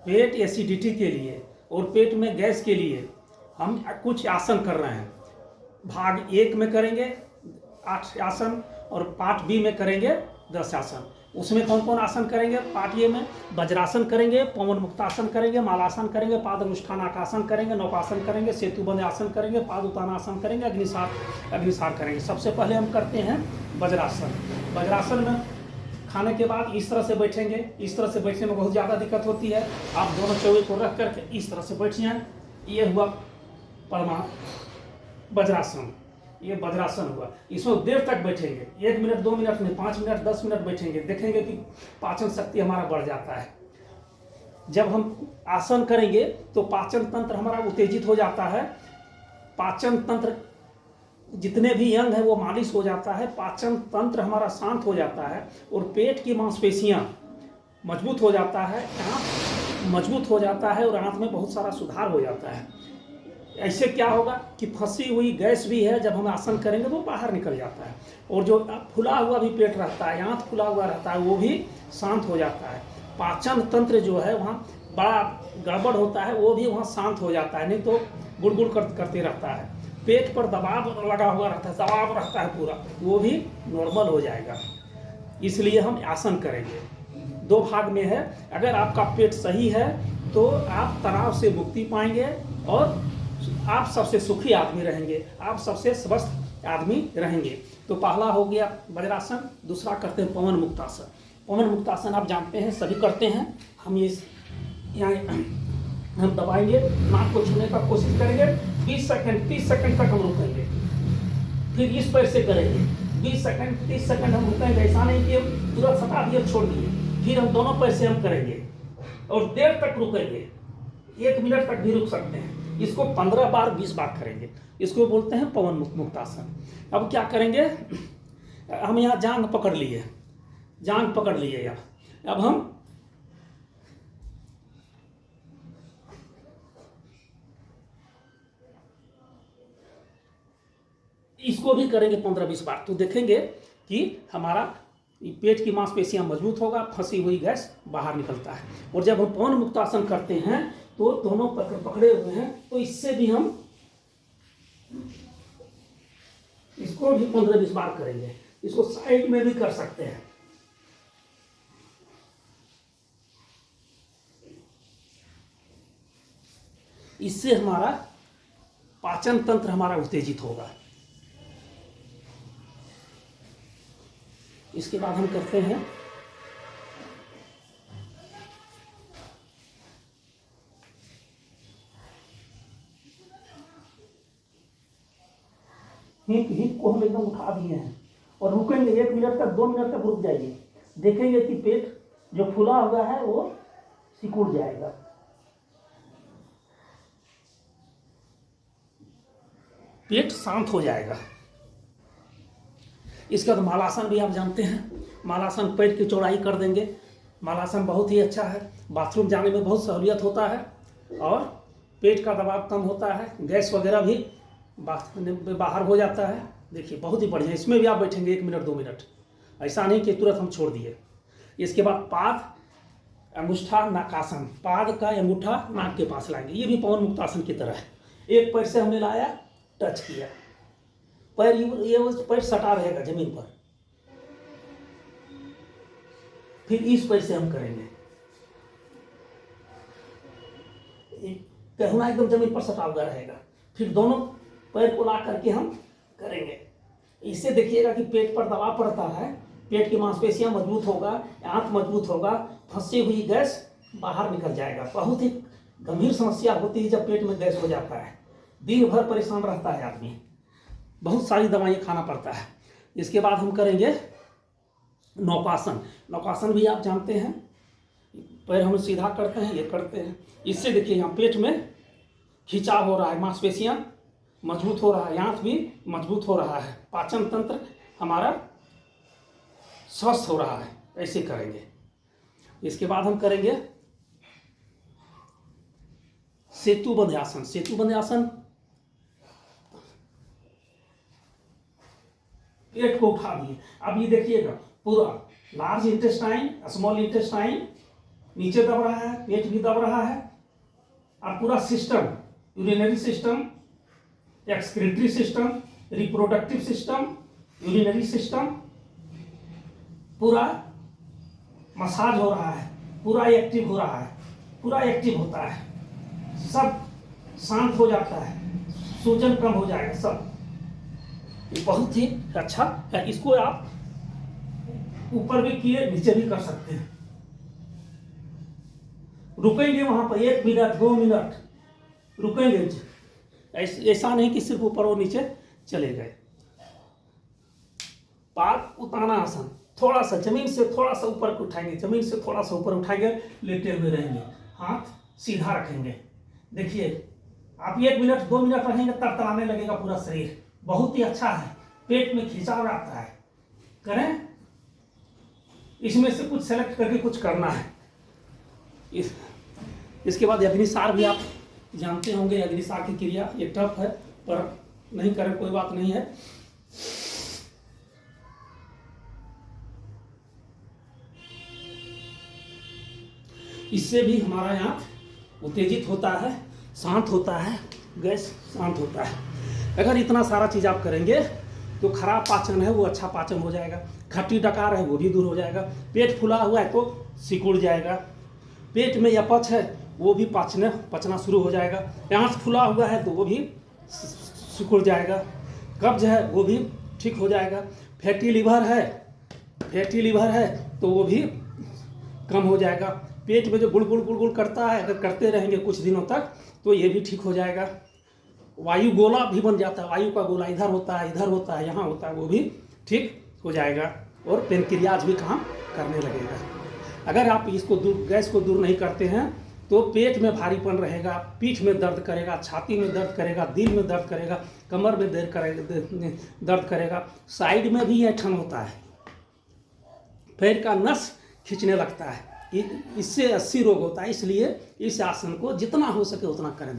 पेट acidity के लिए और पेट में गैस के लिए हम कुछ आसन कर रहे हैं। भाग 1 में करेंगे 8 आसन और पार्ट बी में करेंगे 10 आसन। उसमें कौन कौन आसन करेंगे? पार्ट ए में वज्रासन करेंगे, पवन मुक्तासन करेंगे, मालासन करेंगे, पाद अनुष्ठानाकासन करेंगे, नौकासन करेंगे, सेतुबंध आसन करेंगे, पाद उत्तानासन करेंगे, अग्निसार करेंगे। सबसे पहले हम करते हैं वज्रासन। वज्रासन में खाने के बाद इस तरह से बैठेंगे। इस तरह से बैठने में बहुत ज़्यादा दिक्कत होती है। आप दोनों चौवे को रख करके इस तरह से बैठ जाएं। ये हुआ वज्रासन, ये वज्रासन हुआ। इसमें देर तक बैठेंगे, 1 मिनट 2 मिनट नहीं, 5 मिनट 10 मिनट बैठेंगे। देखेंगे कि पाचन शक्ति हमारा बढ़ जाता है। जब हम आसन करेंगे तो पाचन तंत्र हमारा उत्तेजित हो जाता है। पाचन तंत्र जितने भी अंग है वो मालिश हो जाता है। पाचन तंत्र हमारा शांत हो जाता है और पेट की मांसपेशियां मजबूत हो जाता है, आँख मजबूत हो जाता है और आँख में बहुत सारा सुधार हो जाता है। ऐसे क्या होगा कि फंसी हुई गैस भी है, जब हम आसन करेंगे वो बाहर निकल जाता है। और जो फुला हुआ भी पेट रहता है, आँख फुला हुआ रहता है, वो भी शांत हो जाता है। पाचन तंत्र जो है वहाँ बड़ा गड़बड़ होता है, वो भी वहाँ शांत हो जाता है। नहीं तो गुड़गुड़ करते रहता है। पेट पर दबाव लगा हुआ रहता है, दबाव रहता है पूरा, वो भी नॉर्मल हो जाएगा। इसलिए हम आसन करेंगे। 2 भाग में है। अगर आपका पेट सही है तो आप तनाव से मुक्ति पाएंगे और आप सबसे सुखी आदमी रहेंगे, आप सबसे स्वस्थ आदमी रहेंगे। तो पहला हो गया वज्रासन। दूसरा करते हैं पवन मुक्तासन। पवन मुक्तासन आप जानते हैं, सभी करते हैं। हम ये यहाँ हम दबाएंगे, नाक को छूने का कोशिश करेंगे। 20 सेकंड 30 सेकंड तक हम रुकेंगे। फिर इस पैर से करेंगे 20 सेकंड 30 सेकंड हम रुकेंगे। ऐसा नहीं कि तुरंत हटा दिए छोड़ दिए। फिर हम दोनों पैर से हम करेंगे और देर तक रुकेंगे। 1 मिनट तक भी रुक सकते हैं। इसको 15 बार 20 बार करेंगे। इसको बोलते हैं पवन मुक्तासन। अब क्या करेंगे? हम यहाँ जांग पकड़ लिए, जांग पकड़ लिए यहाँ। अब हम इसको भी करेंगे 15-20 बार। तो देखेंगे कि हमारा पेट की मांसपेशियां मजबूत होगा, फंसी हुई गैस बाहर निकलता है। और जब हम पवन मुक्तासन करते हैं तो दोनों पकड़े हुए हैं, तो इससे भी हम इसको भी 15-20 बार करेंगे। इसको साइड में भी कर सकते हैं। इससे हमारा पाचन तंत्र हमारा उत्तेजित होगा। इसके बाद हम करते हैं हिप को हम एकदम उठा दिए हैं और रुकेंगे 1 मिनट तक 2 मिनट तक रुक जाइए। देखेंगे कि पेट जो फूला हुआ है वो सिकुड़ जाएगा। पेट शांत हो जाएगा। इसके बाद मालासन भी आप जानते हैं। मालासन पेट की चौड़ाई कर देंगे। मालासन बहुत ही अच्छा है। बाथरूम जाने में बहुत सहूलियत होता है और पेट का दबाव कम होता है। गैस वगैरह भी बाहर हो जाता है। देखिए बहुत ही बढ़िया। इसमें भी आप बैठेंगे 1 मिनट 2 मिनट। ऐसा नहीं कि तुरंत हम छोड़ दिए। इसके बाद पाद अंगुष्ठा नाकासन। पाद का अंगूठा नाक के पास लाएंगे। ये भी पवन मुक्तासन की तरह है। एक पैर से हमने लाया, टच किया, पैर ये पैर सटा रहेगा जमीन पर। फिर इस पैर से हम करेंगे, कहना एकदम जमीन पर सटा हुआ रहेगा। फिर दोनों पैर को ला करके हम करेंगे। इससे देखिएगा कि पेट पर दबाव पड़ता है, पेट की मांसपेशियां मजबूत होगा, आंत मजबूत होगा, फंसी हुई गैस बाहर निकल जाएगा। बहुत ही गंभीर समस्या होती है जब पेट में गैस हो जाता है। दिन भर परेशान रहता है आदमी, बहुत सारी दवाइयाँ खाना पड़ता है। इसके बाद हम करेंगे नौकासन। नौकासन भी आप जानते हैं। पैर हम सीधा करते हैं, ये करते हैं। इससे देखिए यहाँ पेट में खिंचाव हो रहा है, मांसपेशियां मजबूत हो रहा है, आंत भी मजबूत हो रहा है, पाचन तंत्र हमारा स्वस्थ हो रहा है। ऐसे करेंगे। इसके बाद हम करेंगे सेतुबंध आसन। सेतुबंध आसन पेट को उठा दिए। अब ये देखिएगा पूरा लार्ज इंटेस्टाइन, स्मॉल इंटेस्टाइन नीचे दब रहा है, पेट भी दब रहा है, और पूरा system, urinary system, excretory system, reproductive system, urinary system पूरा मसाज हो रहा है, पूरा एक्टिव हो रहा है, पूरा एक्टिव होता है, सब शांत हो जाता है, सूजन कम हो जाएगा सब। बहुत ही अच्छा है। इसको आप ऊपर भी किए, नीचे भी कर सकते हैं। रुकेंगे वहां पर 1 मिनट 2 मिनट रुकेंगे, ऐसा नहीं कि सिर्फ ऊपर और नीचे चले गए। पाद उताना आसन, थोड़ा सा जमीन से थोड़ा सा ऊपर उठाएंगे, जमीन से थोड़ा सा ऊपर उठाएंगे, लेटे हुए रहेंगे, हाथ सीधा रखेंगे। देखिए आप 1 मिनट 2 मिनट रहेंगे, तरतराने लगेगा पूरा शरीर, बहुत ही अच्छा है, पेट में खिंचाव आता है। करें, इसमें से कुछ सेलेक्ट करके कुछ करना है। इसके बाद अग्निसार भी आप जानते होंगे, अग्निसार की क्रिया ये टफ है, पर नहीं करें कोई बात नहीं है। इससे भी हमारा यहाँ उत्तेजित होता है, शांत होता है, गैस शांत होता है। अगर इतना सारा चीज़ आप करेंगे तो खराब पाचन है वो अच्छा पाचन हो जाएगा, खट्टी डकार है वो भी दूर हो जाएगा, पेट फूला हुआ है तो सिकुड़ जाएगा, पेट में अपच है वो भी पचना शुरू हो जाएगा, आँख फूला हुआ है तो वो भी सिकुड़ जाएगा, कब्ज है वो भी ठीक हो जाएगा, फैटी लीवर है तो वो भी कम हो जाएगा, पेट में जो गुड़ करता है अगर करते रहेंगे कुछ दिनों तक तो ये भी ठीक हो जाएगा। वायु गोला भी बन जाता है, वायु का गोला इधर होता है, इधर होता है, यहाँ होता है, वो भी ठीक हो जाएगा और पेनक्रियाज भी काम करने लगेगा। अगर आप इसको गैस को दूर नहीं करते हैं तो पेट में भारीपन रहेगा, पीठ में दर्द करेगा, छाती में दर्द करेगा, दिल में दर्द करेगा, कमर में दर्द करेगा, साइड में भी ऐंठन होता है, पैर का नस खींचने लगता है, इससे 80 रोग होता है। इसलिए इस आसन को जितना हो सके उतना करें।